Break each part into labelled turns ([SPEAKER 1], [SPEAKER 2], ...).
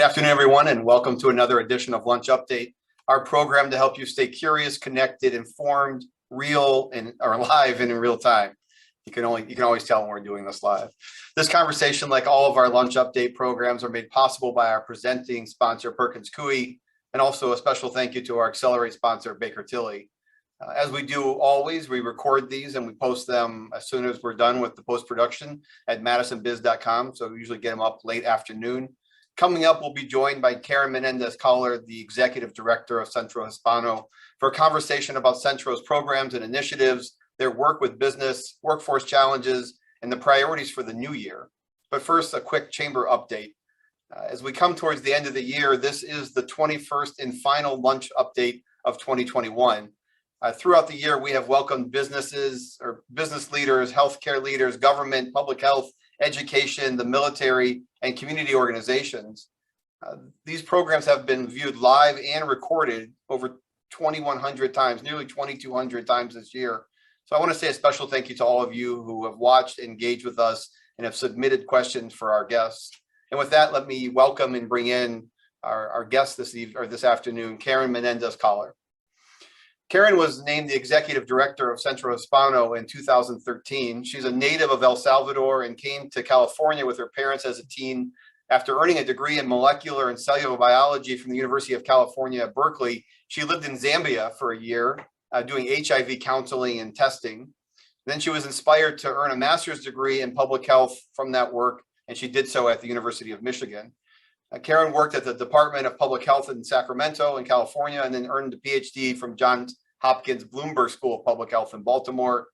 [SPEAKER 1] afternoon, everyone, and welcome to another edition of Lunch Update, our program to help you stay curious, connected, informed, real, or live and in real time. You can always tell when we're doing this live. This conversation, like all of our Lunch Update programs, are made possible by our presenting sponsor, Perkins Coie, and also a special thank you to our Accelerate sponsor, Baker Tilly. As we do always, we record these and we post them as soon as we're done with the post-production at madisonbiz.com. So we usually get them up late afternoon. Coming up, we'll be joined by Karen Menendez Coller, the Executive Director of Centro Hispano, for a conversation about Centro's programs and initiatives, their work with business, workforce challenges, and the priorities for the new year. But first, a quick chamber update. As we come towards the end of the year, this is the 21st and final lunch update of 2021. Throughout the year, we have welcomed business leaders, healthcare leaders, government, public health, education, the military, and community organizations. These programs have been viewed live and recorded over 2,100 times, nearly 2,200 times this year. So I want to say a special thank you to all of you who have watched, engaged with us, and have submitted questions for our guests. And with that, let me welcome and bring in our guest this afternoon, Karen Menendez Coller. Karen was named the Executive Director of Centro Hispano in 2013. She's a native of El Salvador and came to California with her parents as a teen. After earning a degree in molecular and cellular biology from the University of California at Berkeley, she lived in Zambia for a year, doing HIV counseling and testing. Then she was inspired to earn a master's degree in public health from that work, and she did so at the University of Michigan. Karen worked at the Department of Public Health in Sacramento in California, and then earned a PhD from Johns Hopkins Bloomberg School of Public Health in Baltimore.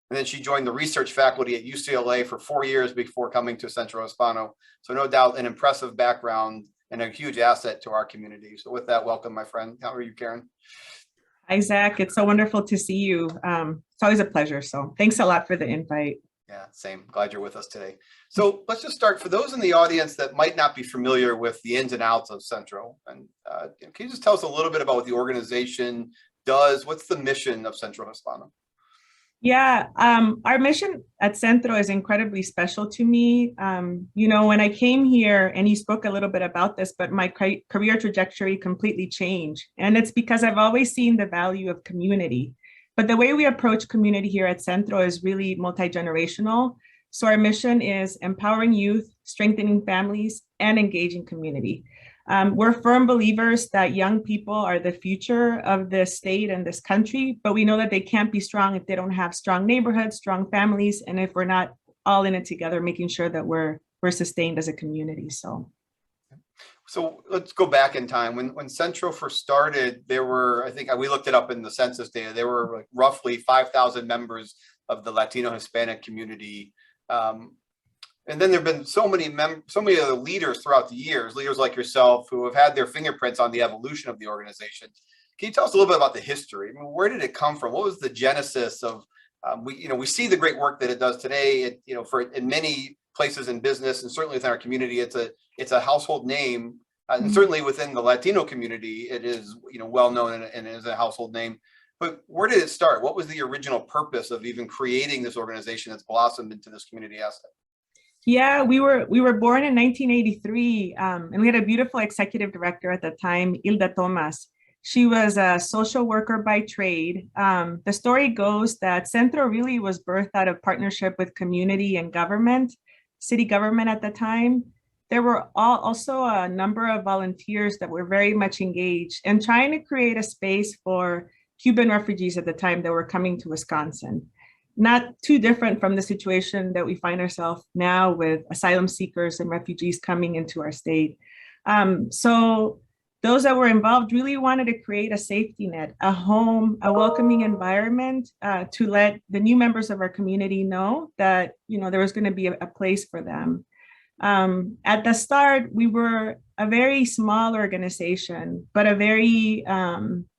[SPEAKER 1] And then she joined the research faculty at UCLA for 4 years before coming to Centro Hispano. So no doubt an impressive background and a huge asset to our community. So with that, welcome, my friend. How are you, Karen?
[SPEAKER 2] Hi, Zach. It's so wonderful to see you. It's always a pleasure. So thanks a lot for the invite.
[SPEAKER 1] Yeah, same. Glad you're with us today. So let's just start. For those in the audience that might not be familiar with the ins and outs of Centro, and can you just tell us a little bit about what the organization does? What's the mission of Centro Hispano?
[SPEAKER 2] Yeah, our mission at Centro is incredibly special to me. When I came here, and you spoke a little bit about this, but my career trajectory completely changed. And it's because I've always seen the value of community. But the way we approach community here at Centro is really multi-generational. So our mission is empowering youth, strengthening families, and engaging community. We're firm believers that young people are the future of this state and this country, but we know that they can't be strong if they don't have strong neighborhoods, strong families, and if we're not all in it together, making sure that we're sustained as a community. So
[SPEAKER 1] let's go back in time. When Centro first started, there were, I think we looked it up in the census data, there were like roughly 5,000 members of the Latino Hispanic community. And then there have been so many other leaders throughout the years, leaders like yourself, who have had their fingerprints on the evolution of the organization. Can you tell us a little bit about the history? I mean, where did it come from? What was the genesis of? We see the great work that it does today. In many places in business, and certainly within our community, it's a household name, and certainly within the Latino community, it is well known and is a household name. But where did it start? What was the original purpose of even creating this organization that's blossomed into this community asset?
[SPEAKER 2] Yeah, we were born in 1983, and we had a beautiful executive director at the time, Hilda Thomas. She was a social worker by trade. The story goes that Centro really was birthed out of partnership with community and government, city government at the time. There were also a number of volunteers that were very much engaged in trying to create a space for Cuban refugees at the time that were coming to Wisconsin. Not too different from the situation that we find ourselves now with asylum seekers and refugees coming into our state. So those that were involved really wanted to create a safety net, a home, a welcoming environment to let the new members of our community know that there was going to be a place for them. At the start, we were a very small organization, but a very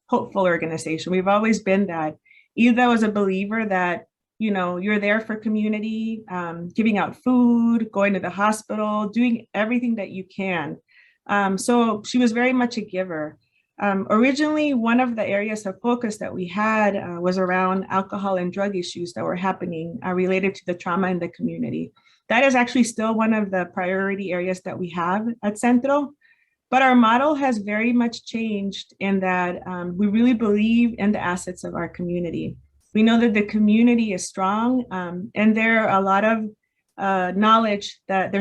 [SPEAKER 2] hopeful organization. We've always been that. Hilda was a believer that you're there for community, giving out food, going to the hospital, doing everything that you can. So she was very much a giver. Originally, one of the areas of focus that we had was around alcohol and drug issues that were happening related to the trauma in the community. That is actually still one of the priority areas that we have at Centro. But our model has very much changed in that we really believe in the assets of our community. We know that the community is strong, and there are a lot of knowledge that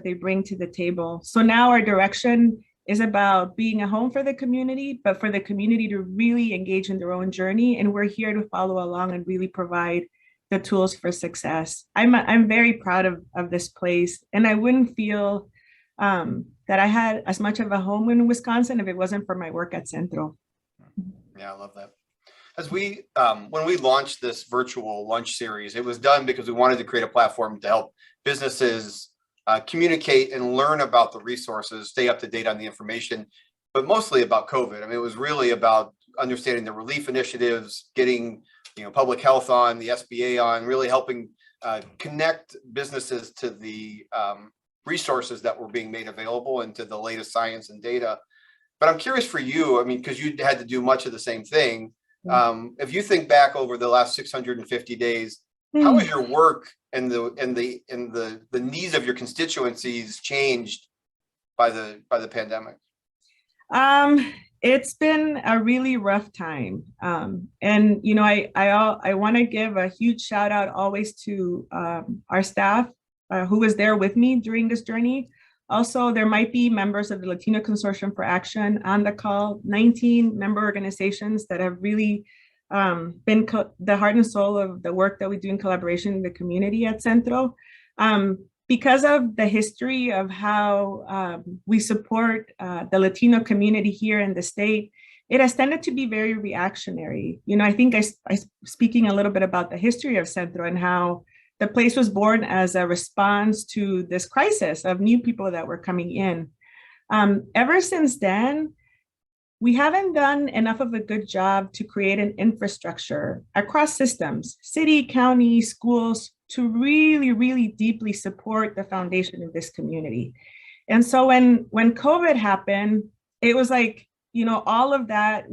[SPEAKER 2] they bring to the table. So now our direction is about being a home for the community, but for the community to really engage in their own journey. And we're here to follow along and really provide the tools for success. I'm very proud of this place, and I wouldn't feel that I had as much of a home in Wisconsin if it wasn't for my work at Centro.
[SPEAKER 1] Yeah, I love that. As we, when we launched this virtual lunch series, it was done because we wanted to create a platform to help businesses communicate and learn about the resources, stay up to date on the information, but mostly about COVID. I mean, it was really about understanding the relief initiatives, getting public health on, the SBA on, really helping connect businesses to the resources that were being made available and to the latest science and data. But I'm curious for you, I mean, because you had to do much of the same thing. If you think back over the last 650 days, how has your work and the needs of your constituencies changed by the pandemic?
[SPEAKER 2] It's been a really rough time. And I want to give a huge shout out always to our staff who was there with me during this journey. Also, there might be members of the Latino Consortium for Action on the call, 19 member organizations that have really been the heart and soul of the work that we do in collaboration in the community at Centro. Because of the history of how we support the Latino community here in the state, it has tended to be very reactionary. I think I speaking a little bit about the history of Centro and how the place was born as a response to this crisis of new people that were coming in. Ever since then, we haven't done enough of a good job to create an infrastructure across systems, city, county, schools, to really, really deeply support the foundation of this community. And so when COVID happened, it was like, all of that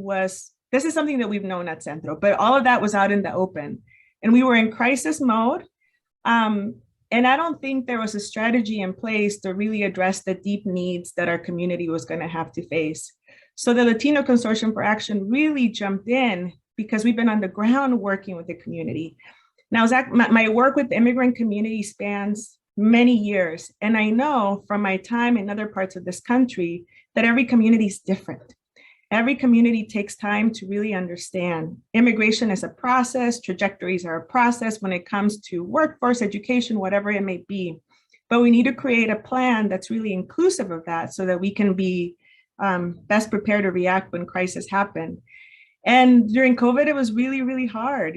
[SPEAKER 2] this is something that we've known at Centro, but all of that was out in the open. And we were in crisis mode. And I don't think there was a strategy in place to really address the deep needs that our community was going to have to face. So the Latino Consortium for Action really jumped in because we've been on the ground working with the community. Now, Zach, my work with the immigrant community spans many years. And I know from my time in other parts of this country that every community is different. Every community takes time to really understand. Immigration is a process, trajectories are a process when it comes to workforce, education, whatever it may be. But we need to create a plan that's really inclusive of that so that we can be best prepared to react when crises happen. And during COVID, it was really, really hard.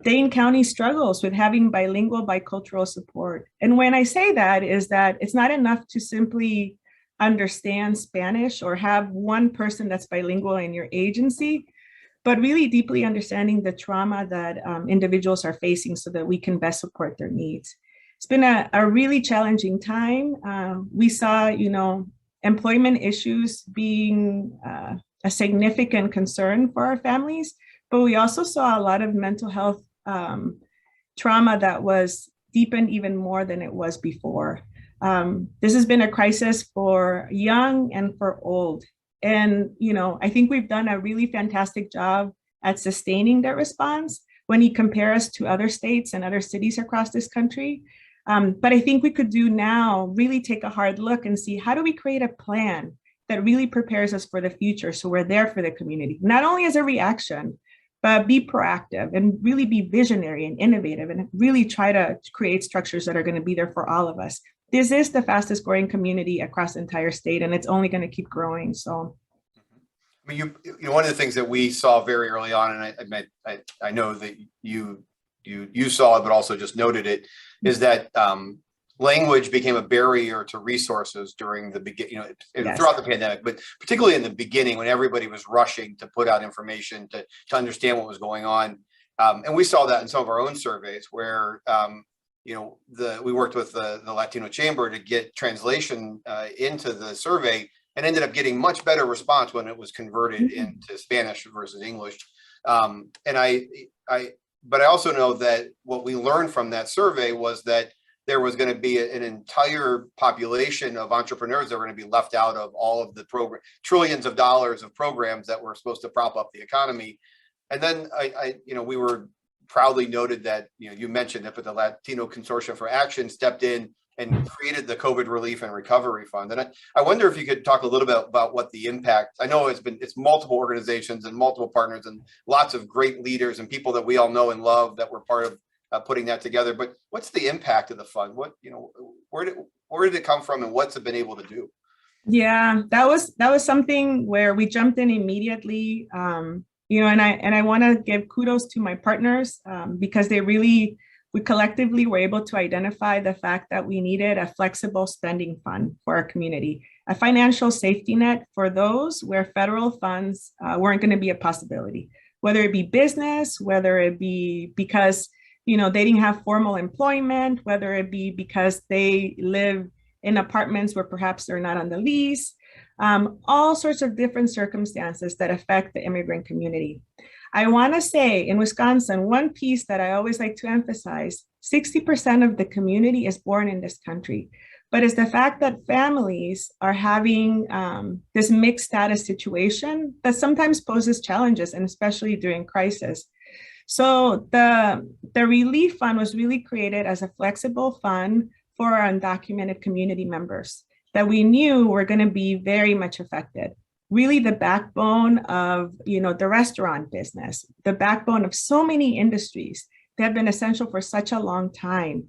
[SPEAKER 2] Dane County struggles with having bilingual, bicultural support. And when I say that is that it's not enough to simply understand Spanish or have one person that's bilingual in your agency, but really deeply understanding the trauma that individuals are facing so that we can best support their needs. It's been a really challenging time. We saw, employment issues being a significant concern for our families, but we also saw a lot of mental health trauma that was deepened even more than it was before. This has been a crisis for young and for old. And, I think we've done a really fantastic job at sustaining that response when you compare us to other states and other cities across this country. But I think we could do now, really take a hard look and see how do we create a plan that really prepares us for the future so we're there for the community, not only as a reaction, but be proactive and really be visionary and innovative and really try to create structures that are going to be there for all of us. This is the fastest growing community across the entire state, and it's only going to keep growing. So,
[SPEAKER 1] I mean, one of the things that we saw very early on, and I know that you saw it, but also just noted it, is that language became a barrier to resources during the beginning,
[SPEAKER 2] Yes.
[SPEAKER 1] throughout the pandemic, but particularly in the beginning when everybody was rushing to put out information to understand what was going on. And we saw that in some of our own surveys where we worked with the Latino Chamber to get translation into the survey and ended up getting much better response when it was converted into Spanish versus English. But I also know that what we learned from that survey was that there was going to be an entire population of entrepreneurs that were going to be left out of all of the program, trillions of dollars of programs that were supposed to prop up the economy. And then we were proudly noted that, you mentioned it, but the Latino Consortium for Action stepped in and created the COVID Relief and Recovery Fund. And I wonder if you could talk a little bit about what the impact, I know it's multiple organizations and multiple partners and lots of great leaders and people that we all know and love that were part of putting that together, but what's the impact of the fund? What, where did it come from and what's it been able to do?
[SPEAKER 2] Yeah, that was something where we jumped in immediately. And I want to give kudos to my partners because we collectively were able to identify the fact that we needed a flexible spending fund for our community, a financial safety net for those where federal funds weren't going to be a possibility, whether it be business, whether it be because, they didn't have formal employment, whether it be because they live in apartments where perhaps they're not on the lease, all sorts of different circumstances that affect the immigrant community. I want to say in Wisconsin, one piece that I always like to emphasize, 60% of the community is born in this country, but it's the fact that families are having this mixed status situation that sometimes poses challenges, and especially during crisis. So the relief fund was really created as a flexible fund for our undocumented community members that we knew were going to be very much affected. Really the backbone of, the restaurant business, the backbone of so many industries that have been essential for such a long time.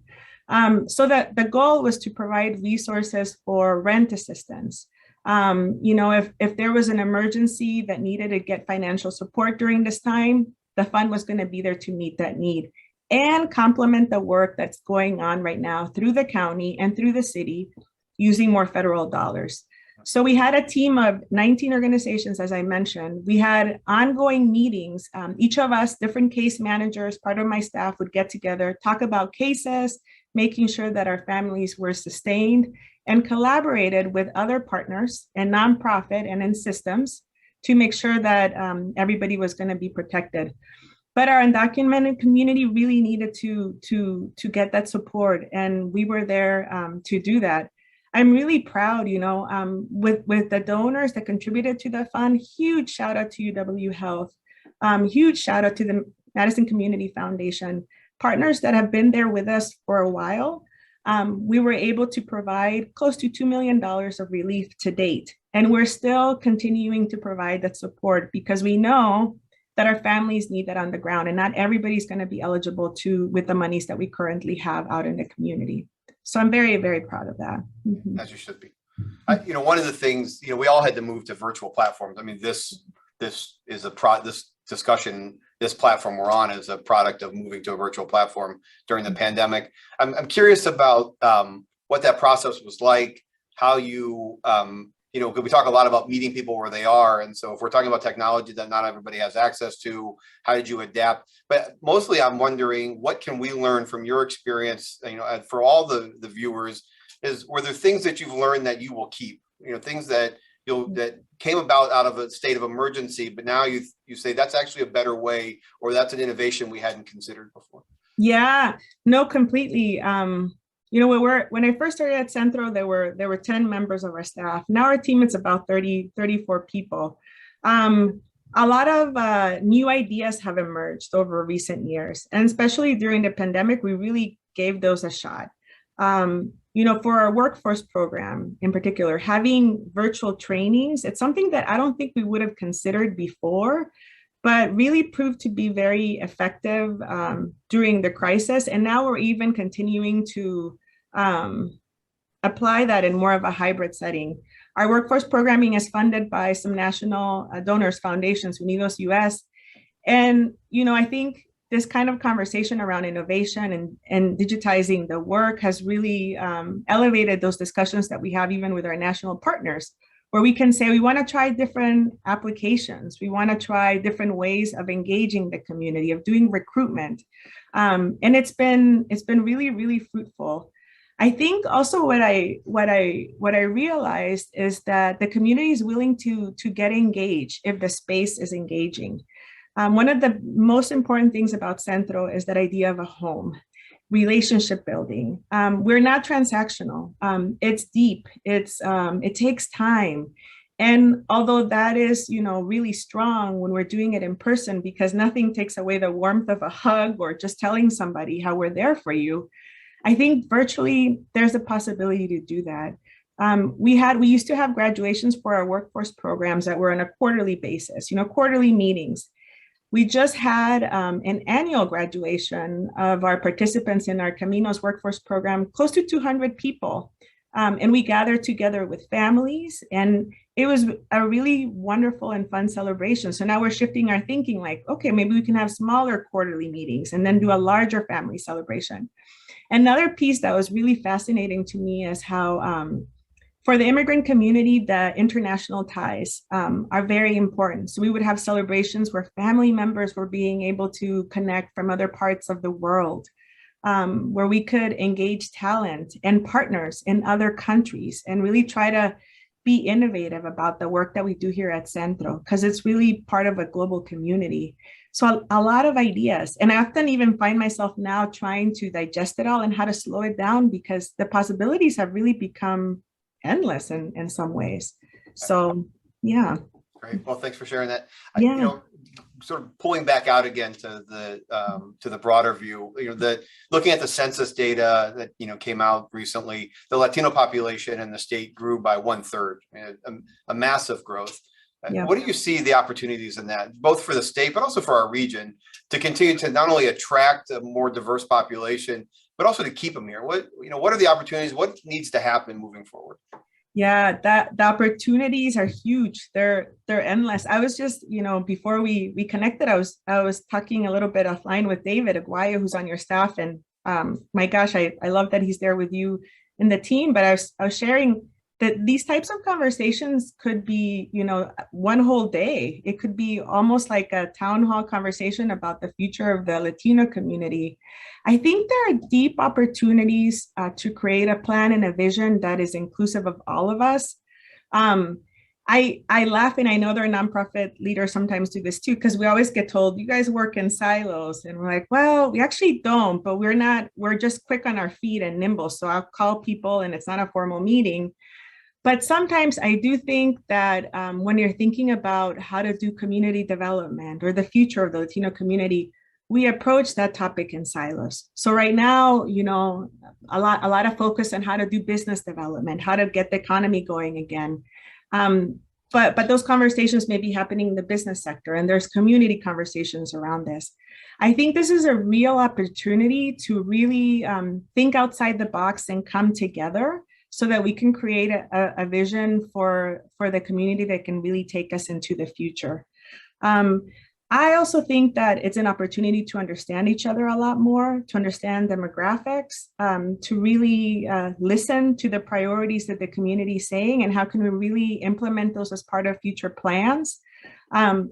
[SPEAKER 2] So that the goal was to provide resources for rent assistance. If there was an emergency that needed to get financial support during this time, the fund was going to be there to meet that need and complement the work that's going on right now through the county and through the city using more federal dollars. So we had a team of 19 organizations, as I mentioned. We had ongoing meetings. Each of us, different case managers, part of my staff would get together, talk about cases, making sure that our families were sustained, and collaborated with other partners and nonprofit and in systems to make sure that everybody was going to be protected. But our undocumented community really needed to get that support, and we were there to do that. I'm really proud, with the donors that contributed to the fund. Huge shout out to UW Health, huge shout out to the Madison Community Foundation, partners that have been there with us for a while. We were able to provide close to $2 million of relief to date, and we're still continuing to provide that support because we know that our families need that on the ground, and not everybody's going to be eligible with the monies that we currently have out in the community. So I'm very, very proud of that. Mm-hmm.
[SPEAKER 1] As you should be. One of the things, we all had to move to virtual platforms. I mean, this is this discussion, this platform we're on is a product of moving to a virtual platform during the pandemic. I'm curious about what that process was like, how you, because we talk a lot about meeting people where they are. And so if we're talking about technology that not everybody has access to, how did you adapt? But mostly I'm wondering, what can we learn from your experience, for all the viewers, were there things that you've learned that you will keep, things that that came about out of a state of emergency, but now you say that's actually a better way, or that's an innovation we hadn't considered before? Yeah,
[SPEAKER 2] no, completely. When I first started at Centro, there were 10 members of our staff. Now our team is about 34 people. A lot of new ideas have emerged over recent years, and especially during the pandemic, we really gave those a shot. For our workforce program in particular, having virtual trainings, it's something that I don't think we would have considered before, but really proved to be very effective during the crisis. And now we're even continuing to apply that in more of a hybrid setting. Our workforce programming is funded by some national donors, foundations, Unidos US. And, I think this kind of conversation around innovation and digitizing the work has really elevated those discussions that we have even with our national partners, where we can say we want to try different applications. We want to try different ways of engaging the community, of doing recruitment. And it's been really, really fruitful. I think also what I realized is that the community is willing to get engaged if the space is engaging. One of the most important things about Centro is that idea of a home. relationship building. We're not transactional. It's deep. It takes time. And although that is, really strong when we're doing it in person, because nothing takes away the warmth of a hug or just telling somebody how we're there for you, I think virtually there's a possibility to do that. We used to have graduations for our workforce programs that were on a quarterly basis, quarterly meetings. We just had an annual graduation of our participants in our Caminos workforce program, close to 200 people. And we gathered together with families, and it was a really wonderful and fun celebration. So now we're shifting our thinking like, okay, maybe we can have smaller quarterly meetings and then do a larger family celebration. Another piece that was really fascinating to me is how for the immigrant community, the international ties are very important. So we would have celebrations where family members were being able to connect from other parts of the world, where we could engage talent and partners in other countries and really try to be innovative about the work that we do here at Centro, because it's really part of a global community. So a lot of ideas. And I often even find myself now trying to digest it all and how to slow it down, because the possibilities have really become endless in some ways. So, yeah.
[SPEAKER 1] Great. Well, thanks for sharing that.
[SPEAKER 2] Yeah.
[SPEAKER 1] Sort of pulling back out again to the broader view, looking at the census data that, came out recently, the Latino population in the state grew by 1/3, a massive growth.
[SPEAKER 2] Yeah.
[SPEAKER 1] What do you see the opportunities in that, both for the state, but also for our region, to continue to not only attract a more diverse population, but also to keep them here? What are the opportunities? What needs to happen moving forward?
[SPEAKER 2] Yeah, the opportunities are huge. They're endless. I was just, before we connected, I was talking a little bit offline with David Aguayo, who's on your staff, and my gosh, I love that he's there with you in the team. But I was sharing that these types of conversations could be, one whole day. It could be almost like a town hall conversation about the future of the Latino community. I think there are deep opportunities to create a plan and a vision that is inclusive of all of us. I laugh, and I know there are nonprofit leaders sometimes do this too, because we always get told, you guys work in silos. And we're like, well, we actually don't, but we're just quick on our feet and nimble. So I'll call people and it's not a formal meeting. But sometimes I do think that when you're thinking about how to do community development or the future of the Latino community, we approach that topic in silos. So right now, a lot of focus on how to do business development, how to get the economy going again. But those conversations may be happening in the business sector, and there's community conversations around this. I think this is a real opportunity to really think outside the box and come together so that we can create a vision for the community that can really take us into the future. I also think that it's an opportunity to understand each other a lot more, to understand demographics, to really listen to the priorities that the community is saying, and how can we really implement those as part of future plans.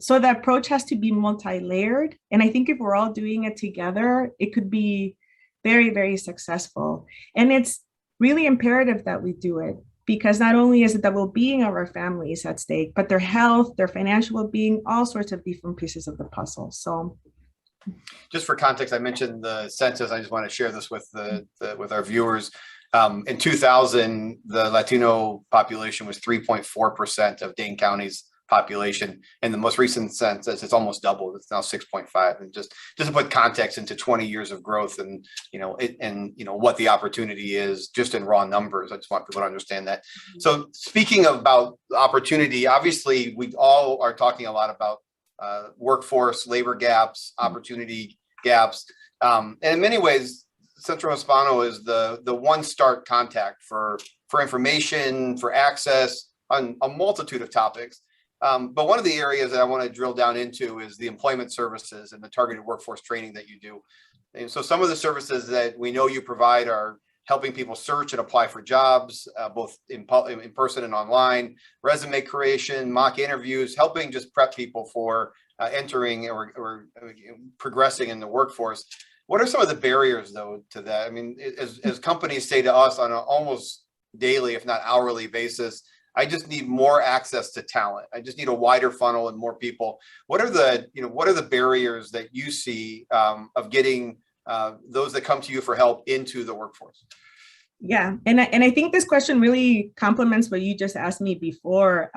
[SPEAKER 2] So the approach has to be multi-layered. And I think if we're all doing it together, it could be very, very successful. And it's really imperative that we do it, because not only is it the well-being of our families at stake, but their health, their financial well-being, all sorts of different pieces of the puzzle. So,
[SPEAKER 1] just for context, I mentioned the census. I just want to share this with with our viewers. In 2000, the Latino population was 3.4% of Dane County's population. In the most recent census, it's almost doubled. It's now 6.5. And just to put context into 20 years of growth, and what the opportunity is just in raw numbers. I just want people to understand that. So speaking about opportunity, obviously we all are talking a lot about workforce, labor gaps, opportunity gaps. And in many ways, Centro Hispano is the one start contact for information, for access on a multitude of topics. But one of the areas that I want to drill down into is the employment services and the targeted workforce training that you do. And so some of the services that we know you provide are helping people search and apply for jobs, both in person and online, resume creation, mock interviews, helping just prep people for entering or progressing in the workforce. What are some of the barriers, though, to that? I mean, as companies say to us on an almost daily, if not hourly basis, I just need more access to talent. I just need a wider funnel and more people. What are the barriers that you see of getting those that come to you for help into the workforce?
[SPEAKER 2] Yeah, and I think this question really complements what you just asked me before,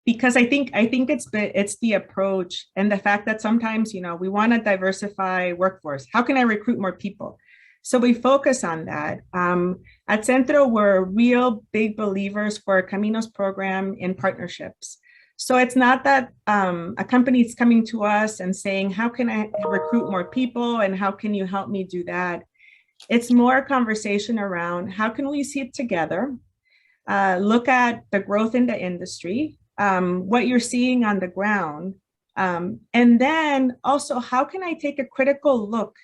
[SPEAKER 2] because I think it's the approach and the fact that sometimes, we want to diversify workforce. How can I recruit more people? So we focus on that. At Centro, we're real big believers for a Caminos program in partnerships. So it's not that a company is coming to us and saying, how can I recruit more people and how can you help me do that? It's more a conversation around how can we sit together, look at the growth in the industry, what you're seeing on the ground, and then also how can I take a critical look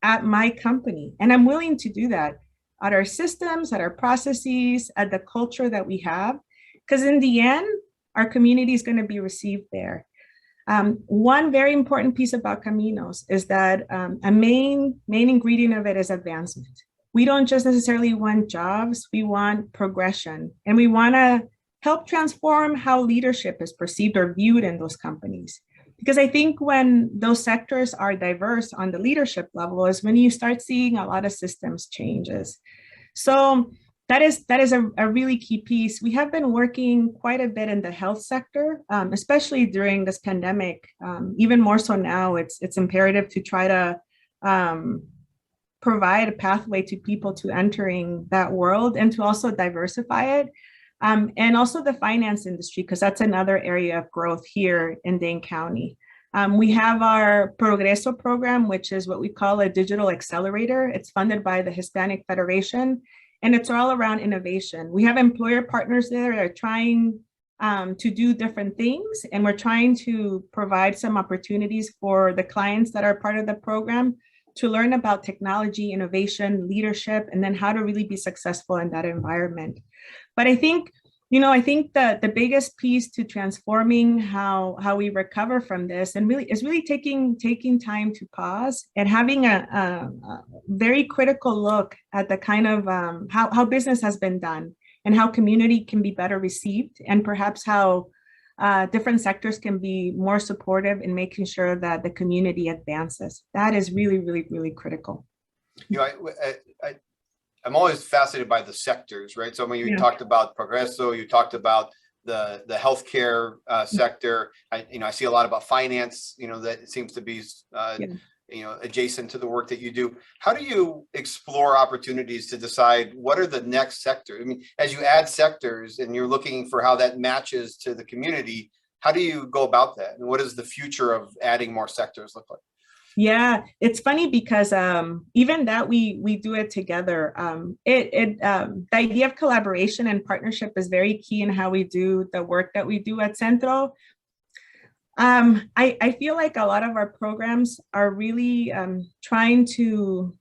[SPEAKER 2] at my company? And I'm willing to do that at our systems, at our processes, at the culture that we have, because in the end, our community is going to be received there. One very important piece about Caminos is that a main ingredient of it is advancement. We don't just necessarily want jobs, we want progression, and we want to help transform how leadership is perceived or viewed in those companies. Because I think when those sectors are diverse on the leadership level is when you start seeing a lot of systems changes. So that is a really key piece. We have been working quite a bit in the health sector, especially during this pandemic. Even more so now, it's imperative to try to provide a pathway to people to entering that world and to also diversify it. And also the finance industry, because that's another area of growth here in Dane County. We have our Progreso program, which is what we call a digital accelerator. It's funded by the Hispanic Federation, and it's all around innovation. We have employer partners there that are trying to do different things, and we're trying to provide some opportunities for the clients that are part of the program to learn about technology, innovation, leadership, and then how to really be successful in that environment. But I think that the biggest piece to transforming how we recover from this and really taking time to pause and having a very critical look at the kind of how business has been done and how community can be better received, and perhaps how different sectors can be more supportive in making sure that the community advances. That is really, really, really critical.
[SPEAKER 1] I'm always fascinated by the sectors, right? So when you talked about Progreso, you talked about the healthcare sector. I see a lot about finance, that seems to be adjacent to the work that you do. How do you explore opportunities to decide what are the next sectors? I mean, as you add sectors and you're looking for how that matches to the community, how do you go about that? And what does the future of adding more sectors look like?
[SPEAKER 2] Yeah, it's funny because even that we do it together. The idea of collaboration and partnership is very key in how we do the work that we do at Centro. I feel like a lot of our programs are really trying to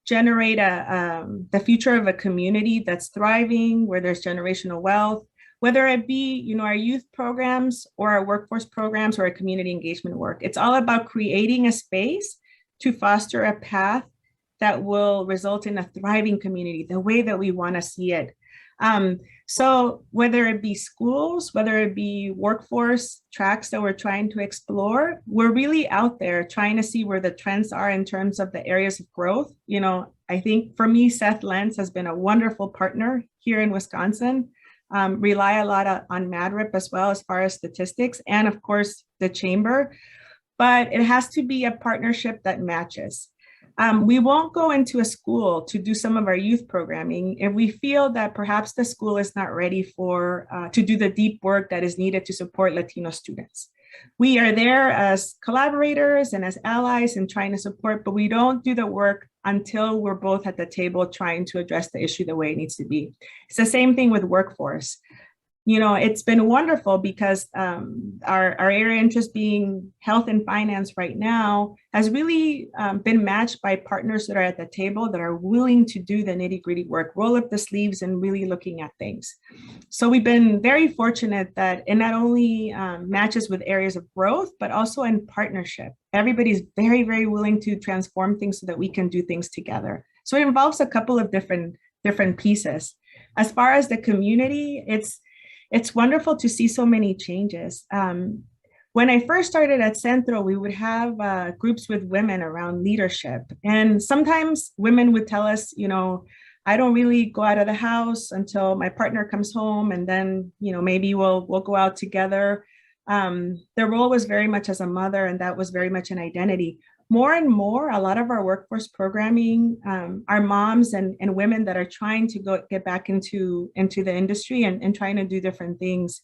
[SPEAKER 2] generate the future of a community that's thriving, where there's generational wealth, whether it be, our youth programs or our workforce programs or our community engagement work. It's all about creating a space to foster a path that will result in a thriving community, the way that we want to see it. So whether it be schools, whether it be workforce tracks that we're trying to explore, we're really out there trying to see where the trends are in terms of the areas of growth. I think for me, Seth Lentz has been a wonderful partner here in Wisconsin. Rely a lot on MadRip as well as far as statistics, and of course the chamber, but it has to be a partnership that matches. We won't go into a school to do some of our youth programming if we feel that perhaps the school is not ready to do the deep work that is needed to support Latino students. We are there as collaborators and as allies and trying to support, but we don't do the work until we're both at the table trying to address the issue the way it needs to be. It's the same thing with workforce. It's been wonderful because our area of interest being health and finance right now has really been matched by partners that are at the table that are willing to do the nitty-gritty work, roll up the sleeves and really looking at things. So we've been very fortunate that it not only matches with areas of growth, but also in partnership. Everybody's very, very willing to transform things so that we can do things together. So it involves a couple of different pieces. As far as the community, it's wonderful to see so many changes. when I first started at Centro, we would have groups with women around leadership. And sometimes women would tell us, I don't really go out of the house until my partner comes home, and then, maybe we'll go out together. Their role was very much as a mother, and that was very much an identity. More and more, a lot of our workforce programming are moms and women that are trying to get back into the industry and trying to do different things.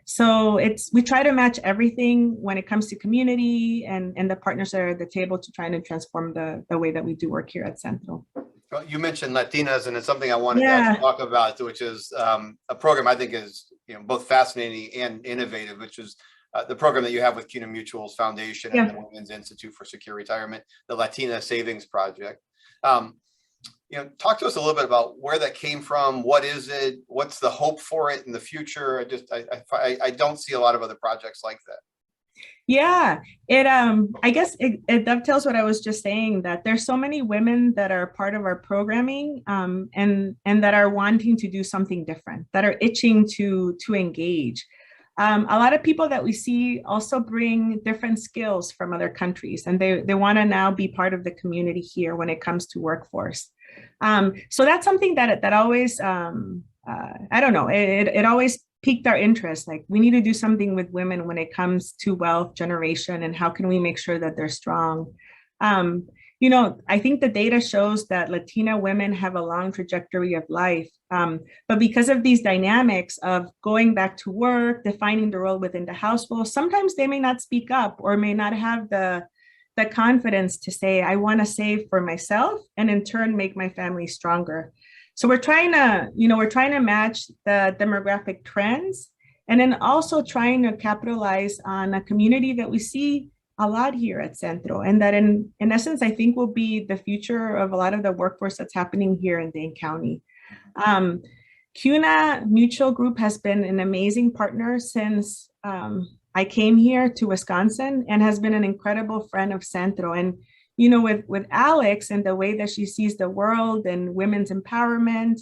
[SPEAKER 2] So we try to match everything when it comes to community and the partners that are at the table to try to transform the way that we do work here at Centro.
[SPEAKER 1] Well, you mentioned Latinas, and it's something I wanted to talk about, which is a program I think is both fascinating and innovative, which is the program that you have with CUNA Mutual's Foundation and the Women's Institute for Secure Retirement, the Latina Savings Project. Talk to us a little bit about where that came from. What is it? What's the hope for it in the future? I don't see a lot of other projects like that.
[SPEAKER 2] Yeah, I guess it dovetails what I was just saying, that there's so many women that are part of our programming and that are wanting to do something different, that are itching to engage. A lot of people that we see also bring different skills from other countries, and they want to now be part of the community here when it comes to workforce. So that's something that always, I don't know, it always piqued our interest. Like, we need to do something with women when it comes to wealth generation, and how can we make sure that they're strong? I think the data shows that Latina women have a long trajectory of life, but because of these dynamics of going back to work, defining the role within the household, sometimes they may not speak up or may not have the confidence to say, I want to save for myself and in turn make my family stronger. So we're trying to match the demographic trends, and then also trying to capitalize on a community that we see a lot here at Centro, and that in essence, I think will be the future of a lot of the workforce that's happening here in Dane County. CUNA Mutual Group has been an amazing partner since I came here to Wisconsin, and has been an incredible friend of Centro. And with Alex and the way that she sees the world and women's empowerment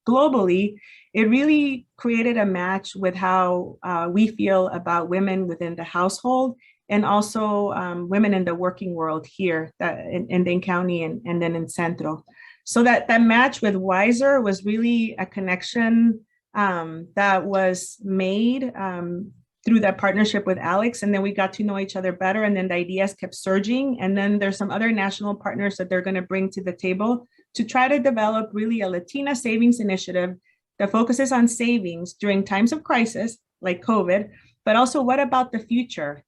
[SPEAKER 2] globally, it really created a match with how we feel about women within the household, and also women in the working world here in Dane County and then in Centro. So that match with Wiser was really a connection that was made through that partnership with Alex. And then we got to know each other better, and then the ideas kept surging. And then there's some other national partners that they're going to bring to the table to try to develop really a Latina savings initiative that focuses on savings during times of crisis like COVID, but also what about the future?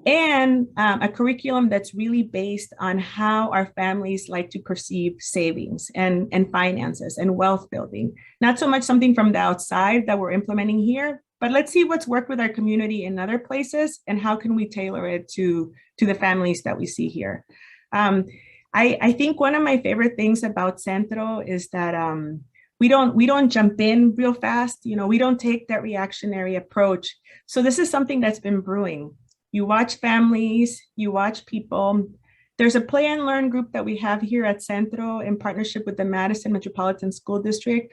[SPEAKER 2] And a curriculum that's really based on how our families like to perceive savings and finances and wealth building. Not so much something from the outside that we're implementing here, but let's see what's worked with our community in other places, and how can we tailor it to the families that we see here. I think one of my favorite things about Centro is that we don't jump in real fast. We don't take that reactionary approach. So this is something that's been brewing. You watch families, you watch people. There's a play and learn group that we have here at Centro in partnership with the Madison Metropolitan School District.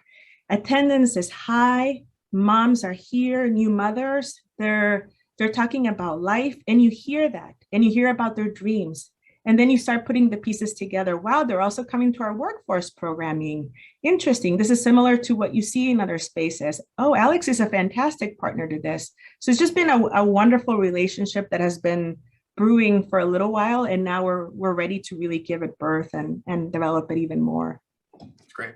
[SPEAKER 2] Attendance is high. Moms are here, new mothers. They're talking about life, and you hear that, and you hear about their dreams. And then you start putting the pieces together. Wow, they're also coming to our workforce programming. Interesting. This is similar to what you see in other spaces. Oh, Alex is a fantastic partner to this. So it's just been a wonderful relationship that has been brewing for a little while, and now we're ready to really give it birth and develop it even more.
[SPEAKER 1] That's great.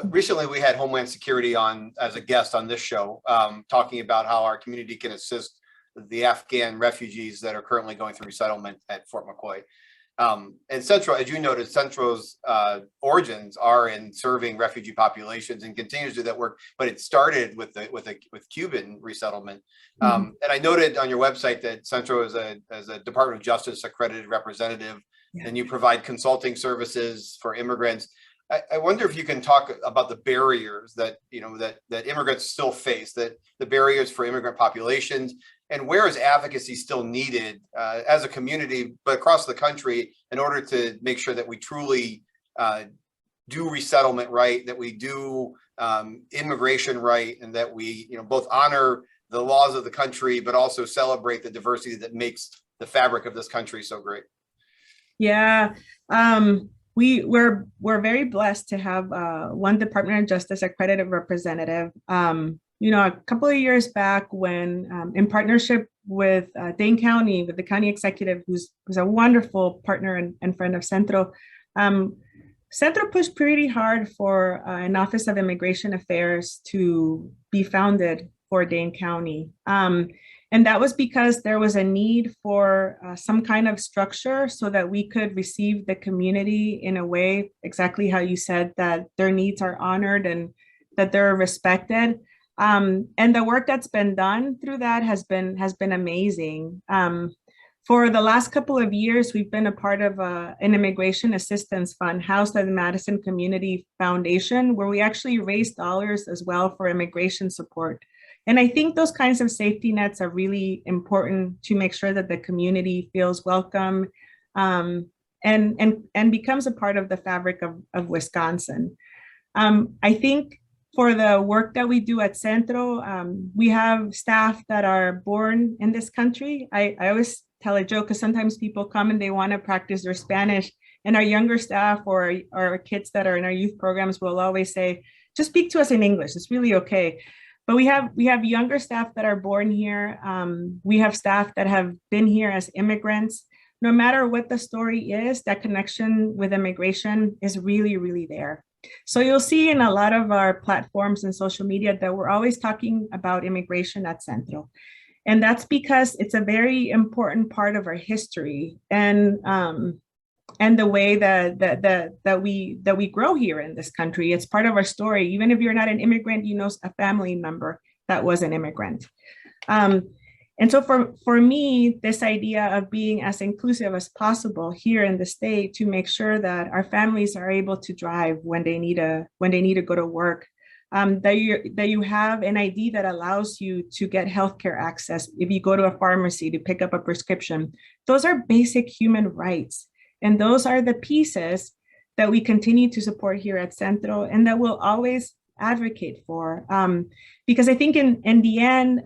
[SPEAKER 1] Recently, we had Homeland Security on as a guest on this show, talking about how our community can assist the Afghan refugees that are currently going through resettlement at Fort McCoy. And Centro, as you noted, Centro's origins are in serving refugee populations and continues to do that work, but it started with Cuban resettlement. And I noted on your website that Centro is a Department of Justice accredited representative, and you provide consulting services for immigrants. I wonder if you can talk about the barriers that that immigrants still face, that the barriers for immigrant populations, and where is advocacy still needed as a community, but across the country, in order to make sure that we truly do resettlement right, that we do immigration right, and that we both honor the laws of the country, but also celebrate the diversity that makes the fabric of this country so great.
[SPEAKER 2] Yeah, we're very blessed to have one Department of Justice accredited representative. A couple of years back, when in partnership with Dane County, with the county executive, who's a wonderful partner and friend of Centro, Centro pushed pretty hard for an Office of Immigration Affairs to be founded for Dane County. And that was because there was a need for some kind of structure so that we could receive the community in a way, exactly how you said, that their needs are honored and that they're respected. And the work that's been done through that has been amazing. For the last couple of years, we've been a part of an immigration assistance fund housed at the Madison Community Foundation, where we actually raise dollars as well for immigration support. And I think those kinds of safety nets are really important to make sure that the community feels welcome and becomes a part of the fabric of Wisconsin. I think for the work that we do at Centro, we have staff that are born in this country. I always tell a joke because sometimes people come and they want to practice their Spanish, and our younger staff or our kids that are in our youth programs will always say, just speak to us in English. It's really okay. But we have younger staff that are born here. We have staff that have been here as immigrants. No matter what the story is, that connection with immigration is really, really there. So you'll see in a lot of our platforms and social media that we're always talking about immigration at Centro. And that's because it's a very important part of our history and the way that we grow here in this country. It's part of our story. Even if you're not an immigrant, you know a family member that was an immigrant. And so for me, this idea of being as inclusive as possible here in the state to make sure that our families are able to drive when they need to go to work, that you have an ID that allows you to get healthcare access if you go to a pharmacy to pick up a prescription. Those are basic human rights. And those are the pieces that we continue to support here at Centro and that we'll always advocate for. Because I think in the end,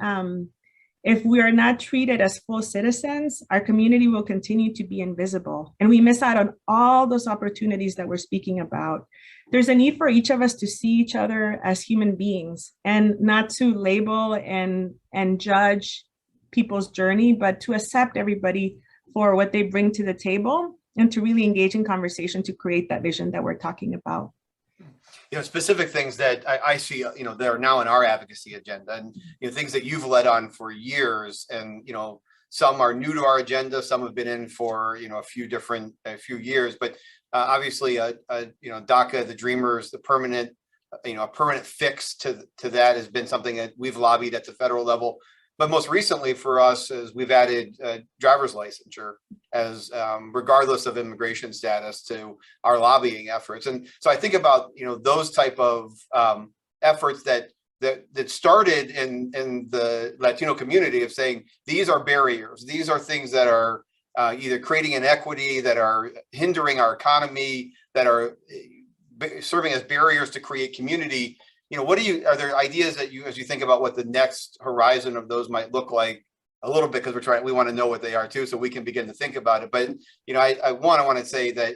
[SPEAKER 2] if we are not treated as full citizens, our community will continue to be invisible. And we miss out on all those opportunities that we're speaking about. There's a need for each of us to see each other as human beings and not to label and judge people's journey, but to accept everybody for what they bring to the table and to really engage in conversation to create that vision that we're talking about.
[SPEAKER 1] Specific things that I see, that are now in our advocacy agenda, and things that you've led on for years, and some are new to our agenda, some have been in for a few years, but obviously DACA, the Dreamers, the permanent, a permanent fix to that has been something that we've lobbied at the federal level. But most recently for us is we've added driver's licensure as regardless of immigration status to our lobbying efforts. And so I think about, those type of efforts that started in the Latino community of saying, these are barriers. These are things that are either creating inequity, that are hindering our economy, that are serving as barriers to create community. Are there ideas that as you think about what the next horizon of those might look like a little bit, because we want to know what they are too, so we can begin to think about it. But, I want to say that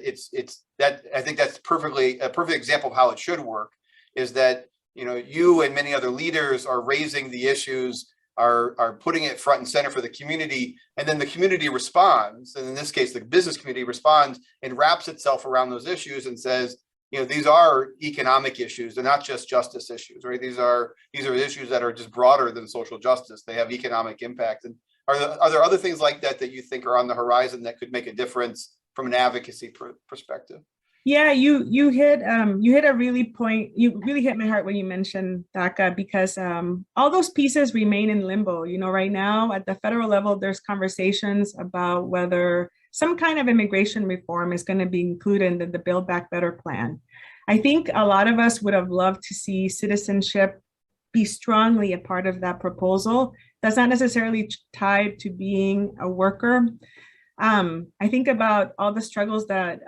[SPEAKER 1] I think that's a perfect example of how it should work, is that, you and many other leaders are raising the issues, are putting it front and center for the community, and then the community responds. And in this case, the business community responds and wraps itself around those issues and says, these are economic issues. They're not just justice issues, right? These are issues that are just broader than social justice. They have economic impact. And are there other things like that you think are on the horizon that could make a difference from an advocacy perspective?
[SPEAKER 2] Yeah, you hit a really point. You really hit my heart when you mentioned DACA, because all those pieces remain in limbo. Right now at the federal level, there's conversations about whether some kind of immigration reform is going to be included in the Build Back Better plan. I think a lot of us would have loved to see citizenship be strongly a part of that proposal. That's not necessarily tied to being a worker. I think about all the struggles that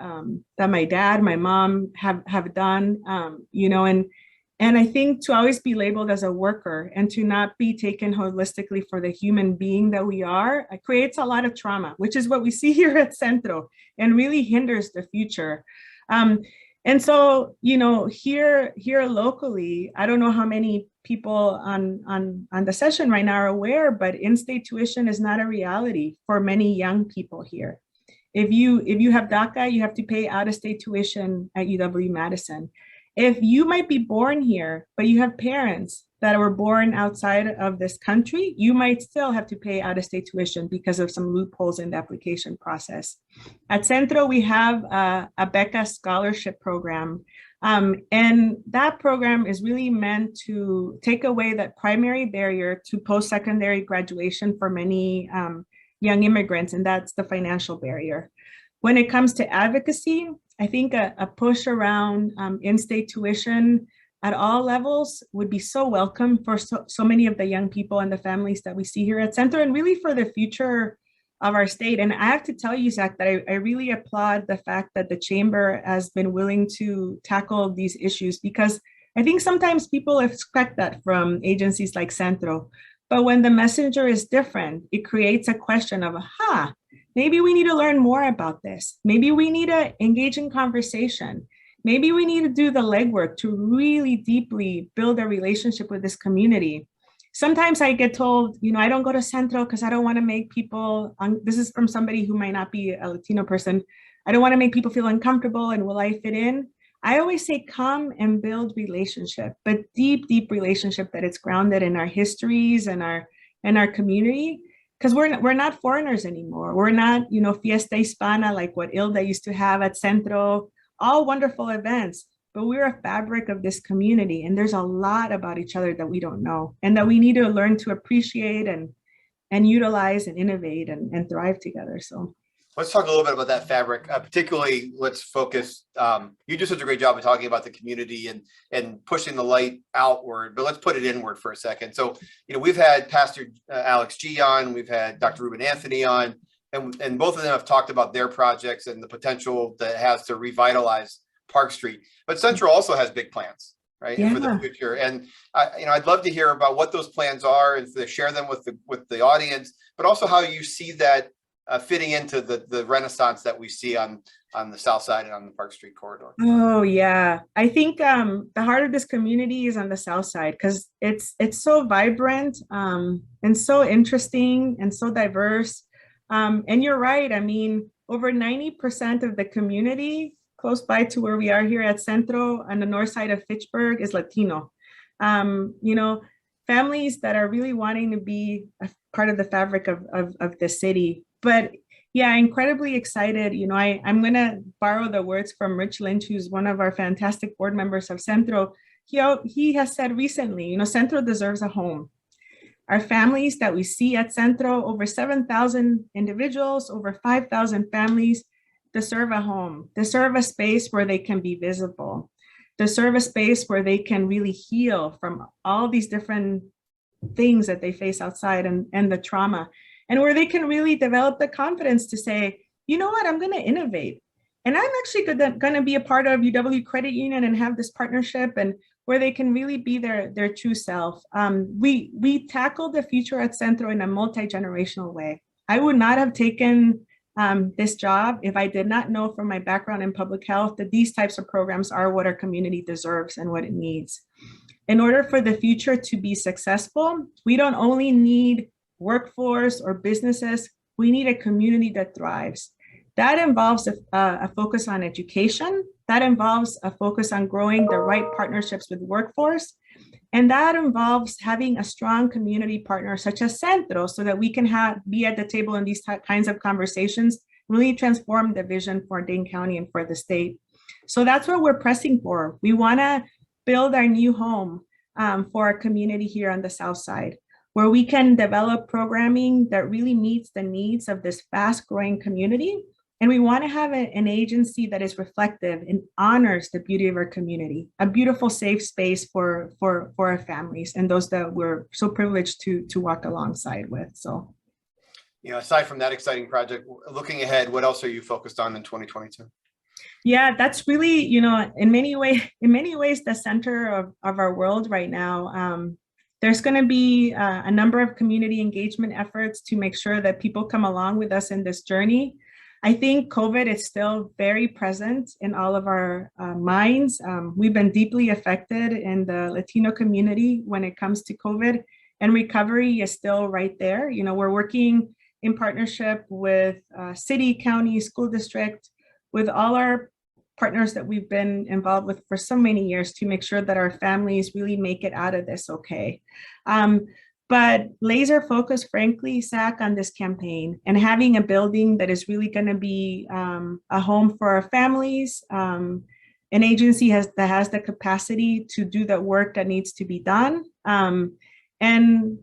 [SPEAKER 2] my dad, my mom have done, and And I think to always be labeled as a worker and to not be taken holistically for the human being that we are, it creates a lot of trauma, which is what we see here at Centro and really hinders the future. And so, you know, here locally, I don't know how many people on the session right now are aware, but in-state tuition is not a reality for many young people here. If you have DACA, you have to pay out-of-state tuition at UW-Madison. If you might be born here, but you have parents that were born outside of this country, you might still have to pay out-of-state tuition because of some loopholes in the application process. At Centro, we have a Beca scholarship program. And that program is really meant to take away that primary barrier to post-secondary graduation for many young immigrants, and that's the financial barrier. When it comes to advocacy, I think a push around in-state tuition at all levels would be so welcome for so many of the young people and the families that we see here at Centro, and really for the future of our state. And I have to tell you, Zach, that I really applaud the fact that the chamber has been willing to tackle these issues, because I think sometimes people expect that from agencies like Centro. But when the messenger is different, it creates a question of, maybe we need to learn more about this. Maybe we need to engage in conversation. Maybe we need to do the legwork to really deeply build a relationship with this community. Sometimes I get told, you know, I don't go to Centro because I don't want to make people, this is from somebody who might not be a Latino person, I don't want to make people feel uncomfortable and will I fit in? I always say come and build relationship, but deep, deep relationship that it's grounded in our histories and our community. Because we're not foreigners anymore. We're not, you know, Fiesta Hispana like what Ilda used to have at Centro, all wonderful events, but we're a fabric of this community. And there's a lot about each other that we don't know and that we need to learn to appreciate and utilize and innovate and thrive together. So
[SPEAKER 1] let's talk a little bit about that fabric. Particularly, let's focus. You do such a great job of talking about the community and pushing the light outward, but let's put it inward for a second. So, you know, we've had Pastor Alex G on, we've had Dr. Ruben Anthony on, and both of them have talked about their projects and the potential that it has to revitalize Park Street. But Central also has big plans, right, for the future. And you know, I'd love to hear about what those plans are and to share them with the audience, but also how you see that fitting into the renaissance that we see on the south side and on the Park Street corridor.
[SPEAKER 2] Oh yeah, I think the heart of this community is on the south side because it's so vibrant and so interesting and so diverse. And you're right. I mean, over 90% of the community close by to where we are here at Centro on the north side of Fitchburg is Latino. You know, families that are really wanting to be a part of the fabric of the city. But yeah, incredibly excited. You know, I'm going to borrow the words from Rich Lynch, who's one of our fantastic board members of Centro. He has said recently, you know, Centro deserves a home. Our families that we see at Centro, over 7,000 individuals, over 5,000 families, deserve a home, deserve a space where they can be visible, deserve a space where they can really heal from all these different things that they face outside and the trauma, and where they can really develop the confidence to say, you know what, I'm going to innovate. And I'm actually going to be a part of UW Credit Union and have this partnership, and where they can really be their true self. We tackle the future at Centro in a multi-generational way. I would not have taken this job if I did not know from my background in public health that these types of programs are what our community deserves and what it needs. In order for the future to be successful, we don't only need workforce or businesses, we need a community that thrives. That involves a focus on education. That involves a focus on growing the right partnerships with workforce. And that involves having a strong community partner such as Centro so that we can be at the table in these kinds of conversations, really transform the vision for Dane County and for the state. So that's what we're pressing for. We want to build our new home for our community here on the south side, where we can develop programming that really meets the needs of this fast growing community. And we want to have an agency that is reflective and honors the beauty of our community, a beautiful, safe space for our families and those that we're so privileged to walk alongside with. So,
[SPEAKER 1] you know, aside from that exciting project, looking ahead, what else are you focused on in 2022?
[SPEAKER 2] Yeah, that's really, in many ways, the center of our world right now. There's going to be a number of community engagement efforts to make sure that people come along with us in this journey. I think COVID is still very present in all of our minds. We've been deeply affected in the Latino community when it comes to COVID, and recovery is still right there. We're working in partnership with city, county, school district, with all our partners that we've been involved with for so many years to make sure that our families really make it out of this okay. But laser focus, frankly, Zach, on this campaign and having a building that is really going to be a home for our families, an agency that has the capacity to do the work that needs to be done, and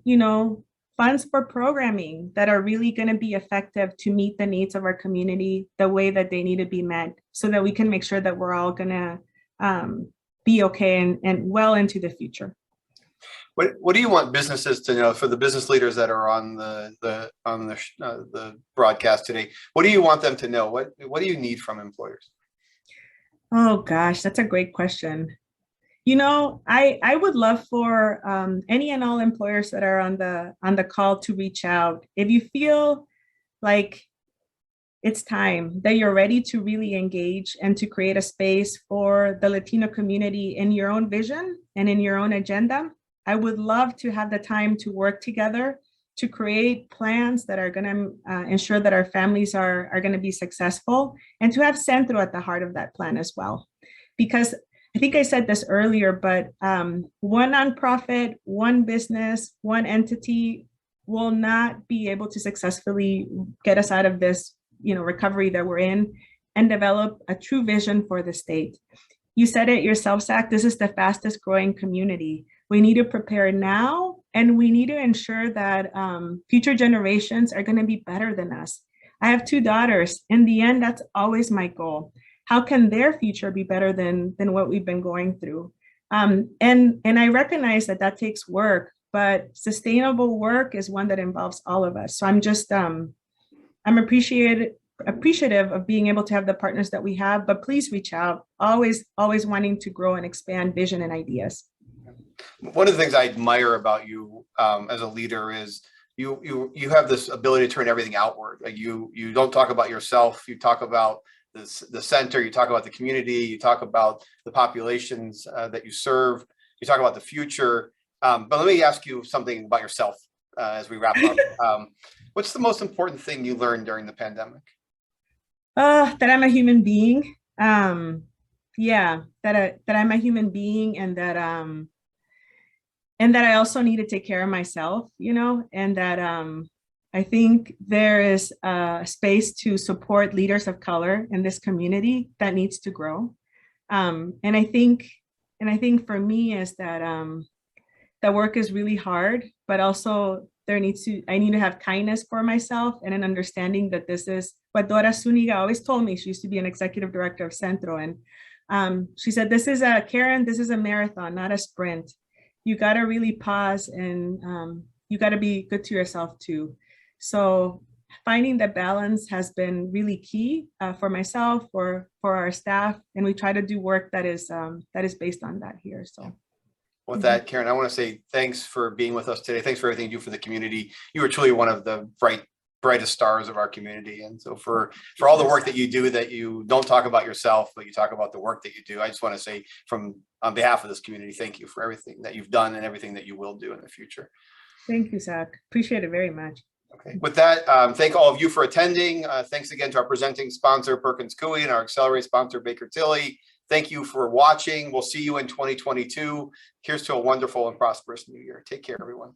[SPEAKER 2] funds for programming that are really going to be effective to meet the needs of our community the way that they need to be met, so that we can make sure that we're all going to be okay and well into the future.
[SPEAKER 1] What do you want businesses to know, for the business leaders that are on the broadcast today? What do you want them to know? What do you need from employers?
[SPEAKER 2] Oh gosh, that's a great question. I would love for any and all employers that are on the call to reach out. If you feel like it's time that you're ready to really engage and to create a space for the Latino community in your own vision and in your own agenda, I would love to have the time to work together to create plans that are going to ensure that our families are going to be successful, and to have Centro at the heart of that plan as well. Because I think I said this earlier, but one nonprofit, one business, one entity will not be able to successfully get us out of this, recovery that we're in, and develop a true vision for the state. You said it yourself, Zach, this is the fastest growing community. We need to prepare now, and we need to ensure that future generations are going to be better than us. I have 2 daughters. In the end, that's always my goal. How can their future be better than what we've been going through? And I recognize that takes work, but sustainable work is one that involves all of us. So I'm appreciative of being able to have the partners that we have, but please reach out. Always wanting to grow and expand vision and ideas.
[SPEAKER 1] One of the things I admire about you as a leader is you have this ability to turn everything outward. Like you don't talk about yourself. You talk about the center. You talk about the community. You talk about the populations that you serve. You talk about the future. But let me ask you something about yourself as we wrap up. What's the most important thing you learned during the pandemic?
[SPEAKER 2] That I'm a human being. Yeah, that I'm a human being, and that I also need to take care of myself, and that I think there is a space to support leaders of color in this community that needs to grow. And I think for me is that the work is really hard, but also I need to have kindness for myself, and an understanding that this is what Dora Zuniga always told me. She used to be an executive director of Centro, and she said, this is a marathon, not a sprint. You got to really pause, and you got to be good to yourself too. So finding the balance has been really key for myself, for our staff, and we try to do work that is based on that here. So
[SPEAKER 1] with that, Karen, I want to say thanks for being with us today. Thanks for everything you do for the community. You are truly one of the brightest stars of our community. And so for all the work that you do, that you don't talk about yourself, but you talk about the work that you do, I just want to say on behalf of this community, thank you for everything that you've done and everything that you will do in the future.
[SPEAKER 2] Thank you, Zach. Appreciate it very much.
[SPEAKER 1] Okay. With that, thank all of you for attending. Thanks again to our presenting sponsor, Perkins Coie, and our Accelerate sponsor, Baker Tilly. Thank you for watching. We'll see you in 2022. Here's to a wonderful and prosperous new year. Take care, everyone.